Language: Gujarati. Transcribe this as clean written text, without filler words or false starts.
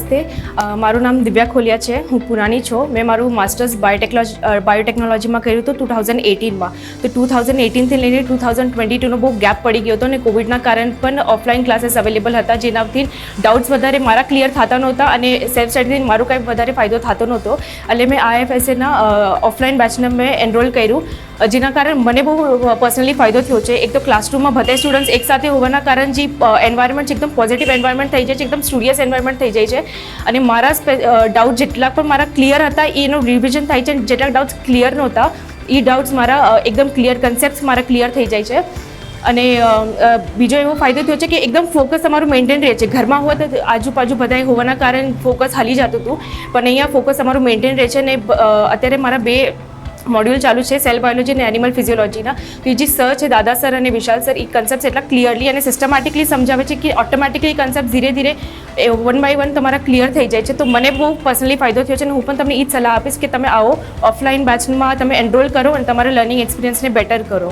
નમસ્તે, મારું નામ દિવ્યા ખોલિયા છે. હું પુરાની છું. મેં મારું માસ્ટર્સ બાયોટેકનોલોજીમાં કર્યું હતું 2018માં. તો 2018થી લઈને 2022નો બહુ ગેપ પડી ગયો હતો અને કોવિડના કારણે પણ ઓફલાઈન ક્લાસીસ અવેલેબલ હતા, જેનાથી ડાઉટ્સ વધારે મારા ક્લિયર થતા નહોતા અને સેલ્ફ સ્ટડીથી મારું કંઈ વધારે ફાયદો થતો નહોતો. એટલે મેં IFSAના ઓફલાઈન બેચને મેં એનરોલ કર્યું, જેના કારણે મને બહુ પર્સનલી ફાયદો થયો છે. એક તો ક્લાસરૂમમાં બધા સ્ટુડન્ટ્સ એકસાથે હોવાના કારણે જે એન્વાયરમેન્ટ છે એકદમ પોઝિટિવ એન્વાયરમેન્ટ થઈ જાય છે, એકદમ સ્ટુડિયસ એન્વાયરમેન્ટ થઈ જાય છે અને મારા ડાઉટ જેટલા પણ મારા ક્લિયર હતા એનું રિવિઝન થાય છે. જેટલા ડાઉટ્સ ક્લિયર નહોતા એ ડાઉટ્સ મારા એકદમ ક્લિયર કન્સેપ્ટ્સ મારા ક્લિયર થઈ જાય છે. અને બીજો એવો ફાયદો થયો છે કે એકદમ ફોકસ તમારું મેન્ટેન રહે છે. ઘરમાં હોય તો આજુબાજુ બધાએ હોવાના કારણે ફોકસ હાલી જતું હતું, પણ અહીંયા ફોકસ તમારું મેન્ટેન રહે છે. અને અત્યારે મારા 2 મોડ્યુલ ચાલુ છે, સેલ બાયોલોજી અને એનિમલ ફિઝિયોલોજીના. તો એ જે સર છે, દાદા સર અને વિશાલ સર, એ કન્સેપ્ટ એટલા ક્લિયરલી અને સિસ્ટમેટિકલી સમજાવે છે કે ઓટોમેટિકલી કન્સેપ્ટ ધીરે ધીરે 1 બાય 1 તમારા ક્લિયર થઈ જાય છે. તો મને બહુ પર્સનલી ફાયદો થયો છે અને હું પણ તમને એ જ સલાહ આપીશ કે તમે આવો ઓફલાઈન બેચમાં તમે એનરોલ કરો અને તમારા લર્નિંગ એક્સપિરિયન્સને બેટર કરો.